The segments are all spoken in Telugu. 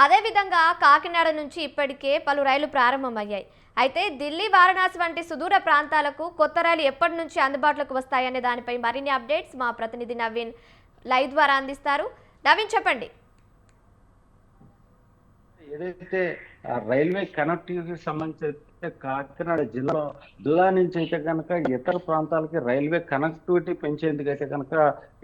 అదేవిధంగా కాకినాడ నుంచి ఇప్పటికే పలు రైళ్లు ప్రారంభమయ్యాయి. అయితే ఢిల్లీ, వారణాసి వంటి సుదూర ప్రాంతాలకు కొత్త రైలు ఎప్పటి నుంచి అందుబాటులోకి వస్తాయనే దానిపై మరిన్ని అప్డేట్స్ మా ప్రతినిధి నవీన్ లైవ్ ద్వారా అందిస్తారు. నవీన్, చెప్పండి. ఏదైతే రైల్వే కనెక్టివిటీకి సంబంధించి అయితే కాకినాడ జిల్లాలో జిల్లా నుంచి అయితే కనుక ఇతర ప్రాంతాలకి రైల్వే కనెక్టివిటీ పెంచేందుకు అయితే కనుక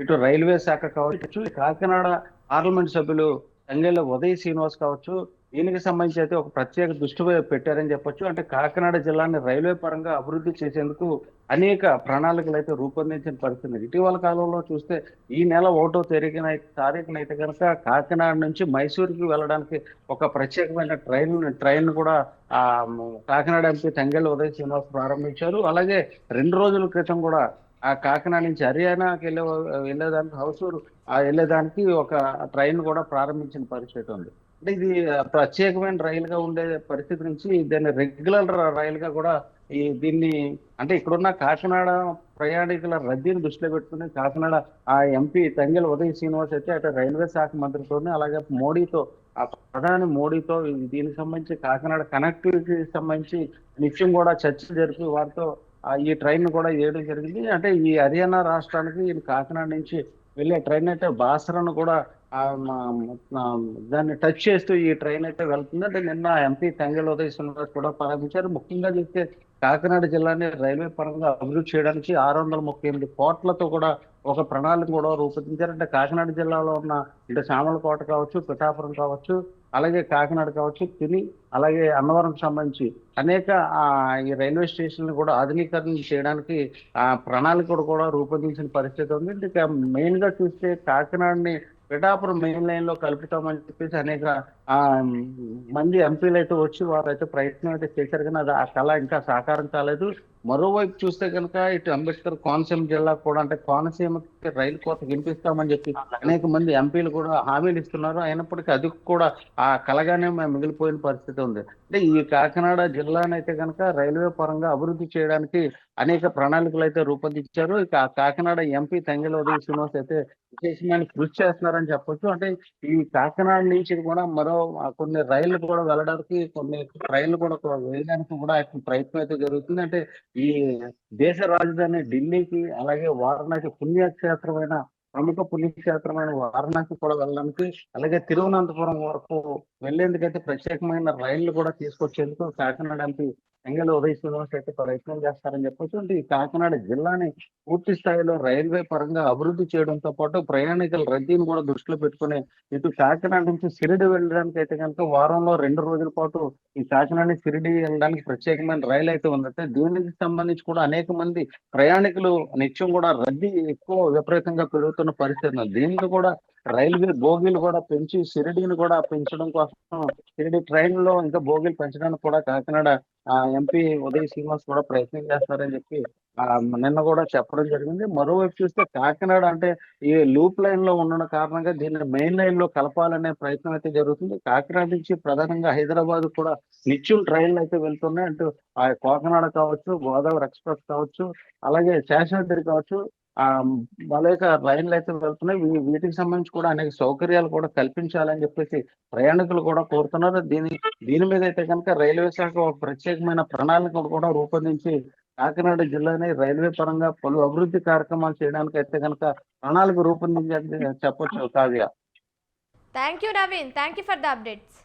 ఇటు రైల్వే శాఖ కావచ్చు, కాకినాడ పార్లమెంట్ సభ్యులు తంగెళ్ళ ఉదయ్ శ్రీనివాస్ కావచ్చు, దీనికి సంబంధించి అయితే ఒక ప్రత్యేక దృష్టి పెట్టారని చెప్పొచ్చు. అంటే కాకినాడ జిల్లాని రైల్వే పరంగా అభివృద్ధి చేసేందుకు అనేక ప్రణాళికలు అయితే రూపొందించిన పరిస్థితి. ఇటీవల కాలంలో చూస్తే ఈ నెల 1వ తారీఖున అయితే కనుక కాకినాడ నుంచి మైసూరుకి వెళ్ళడానికి ఒక ప్రత్యేకమైన ట్రైన్ కూడా ఆ కాకినాడ ఎంపీ తంగెళ్ళ ఉదయ్ శ్రీనివాస్ ప్రారంభించారు. అలాగే 2 రోజుల క్రితం కూడా ఆ కాకినాడ నుంచి హర్యానాకి వెళ్ళేదానికి హౌసూరు వెళ్ళేదానికి ఒక ట్రైన్ కూడా ప్రారంభించిన పరిస్థితి ఉంది. అంటే ఇది ప్రత్యేకమైన రైలుగా ఉండే పరిస్థితి నుంచి దాన్ని రెగ్యులర్ రైలుగా కూడా దీన్ని అంటే ఇక్కడున్న కాకినాడ ప్రయాణికుల రద్దీని దృష్టిలో పెట్టుకుని కాకినాడ ఆ ఎంపీ తంగెల ఉదయ్ శ్రీనివాస్ అయితే అటు రైల్వే శాఖ మంత్రితోనే అలాగే మోడీతో ఆ ప్రధాని మోడీతో దీనికి సంబంధించి కాకినాడ కనెక్టివిటీకి సంబంధించి నిత్యం కూడా చర్చలు జరిపి వారితో ఈ ట్రైన్ కూడా వేయడం జరిగింది. అంటే ఈ హర్యానా రాష్ట్రానికి కాకినాడ నుంచి వెళ్ళే ట్రైన్ అయితే బాసరను కూడా దాన్ని టచ్ చేస్తూ ఈ ట్రైన్ అయితే వెళ్తుంది. అంటే నిన్న ఎంపీ తంగెల ఉదయ్ శ్రీనివాస్ కూడా ప్రారంభించారు. ముఖ్యంగా చూస్తే కాకినాడ జిల్లాని రైల్వే పరంగా అభివృద్ధి చేయడానికి 638 కోట్లతో కూడా ఒక ప్రణాళిక కూడా రూపొందించారు. అంటే కాకినాడ జిల్లాలో ఉన్న ఇటు సామలకోట కావచ్చు, పిఠాపురం కావచ్చు, అలాగే కాకినాడ కావచ్చు, తుని, అలాగే అన్నవరం సంబంధించి అనేక ఈ రైల్వే స్టేషన్లు కూడా ఆధునీకరణ చేయడానికి ప్రణాళిక కూడా రూపొందించిన పరిస్థితి ఉంది. ఇక మెయిన్ గా చూస్తే కాకినాడని పిఠాపురం మెయిన్ లైన్ లో కలుపుతామని చెప్పేసి అనేక ఆ మంది ఎంపీలు అయితే వచ్చి వారైతే ప్రయత్నం అయితే చేశారు, కానీ అది ఆ కళ ఇంకా సాకారం కాలేదు. మరోవైపు చూస్తే కనుక ఇటు అంబేద్కర్ కోనసీమ జిల్లా కూడా అంటే కోనసీమకి రైలు కోత వినిపిస్తామని చెప్పి అనేక మంది ఎంపీలు కూడా హామీలు ఇస్తున్నారు. అయినప్పటికీ అది కూడా ఆ కలగానే మిగిలిపోయిన పరిస్థితి ఉంది. అంటే ఈ కాకినాడ జిల్లానైతే కనుక రైల్వే పరంగా అభివృద్ధి చేయడానికి అనేక ప్రణాళికలు అయితే రూపొందించారు. ఇక కాకినాడ ఎంపీ తంగెల ఉదయ్ శ్రీనివాస్ అయితే విశేషమైన కృషి చేస్తున్నారని చెప్పొచ్చు. అంటే ఈ కాకినాడ నుంచి కూడా మరో కొన్ని రైళ్లు కూడా వెళ్ళడానికి, కొన్ని రైళ్లు కూడా వేయడానికి కూడా ప్రయత్నం అయితే జరుగుతుంది. అంటే ఈ దేశ రాజధాని ఢిల్లీకి అలాగే వారణాసి పుణ్యక్షేత్రమైన ప్రముఖ పుణ్యక్షేత్రమైన వారణాసి కూడా వెళ్ళడానికి, అలాగే తిరువనంతపురం వరకు వెళ్లేందుకైతే ప్రత్యేకమైన రైళ్లు కూడా తీసుకొచ్చేందుకు కాకినాడ ఎంపీ తంగెల ఉదయ్ శ్రీనివాస్ అయితే ప్రయత్నం చేస్తారని చెప్పొచ్చు. అంటే ఈ కాకినాడ జిల్లాని పూర్తి స్థాయిలో రైల్వే పరంగా అభివృద్ధి చేయడంతో పాటు ప్రయాణికుల రద్దీని కూడా దృష్టిలో పెట్టుకుని ఇటు కాకినాడ నుంచి షిరిడి వెళ్ళడానికి అయితే కనుక వారంలో 2 రోజుల పాటు ఈ కాకినాడ నుంచి షిరిడి వెళ్ళడానికి ప్రత్యేకమైన రైలు అయితే ఉందంటే దీనికి సంబంధించి కూడా అనేక మంది ప్రయాణికులు నిత్యం కూడా రద్దీ ఎక్కువ విపరీతంగా పెరుగుతున్న పరిస్థితి ఉంది. దీనికి కూడా రైల్వే బోగీలు కూడా పెంచి షిరిడిని కూడా పెంచడం కోసం షిరిడి ట్రైన్ లో ఇంకా బోగీలు పెంచడానికి కూడా కాకినాడ ఎంపీ ఉదయ్ శ్రీనివాస్ కూడా ప్రయత్నం చేస్తారని చెప్పి నిన్న కూడా చెప్పడం జరిగింది. మరోవైపు చూస్తే కాకినాడ అంటే ఈ లూప్ లైన్ లో ఉండడం కారణంగా దీన్ని మెయిన్ లైన్ లో కలపాలనే ప్రయత్నం అయితే జరుగుతుంది. కాకినాడ నుంచి ప్రధానంగా హైదరాబాద్ కూడా నిత్యం ట్రైన్లు అయితే వెళ్తున్నాయి. అంటూ ఆ కాకినాడ కావచ్చు, గోదావరి ఎక్స్ప్రెస్ కావచ్చు, అలాగే శేషాద్రి కావచ్చు, ఆ అనేక రైళ్లు అయితే వెళ్తున్నాయి. వీటికి సంబంధించి కూడా అనేక సౌకర్యాలు కూడా కల్పించాలని చెప్పేసి ప్రయాణికులు కూడా కోరుతున్నారు. దీని మీద అయితే కనుక రైల్వే శాఖ ఒక ప్రత్యేకమైన ప్రణాళిక కూడా రూపొందించి కాకినాడ జిల్లాని రైల్వే పరంగా పలు అభివృద్ధి కార్యక్రమాలు చేయడానికి అయితే కనుక ప్రణాళిక రూపొందించాలని చెప్పొచ్చు. Kavya, thank you Naveen, thank you for the updates.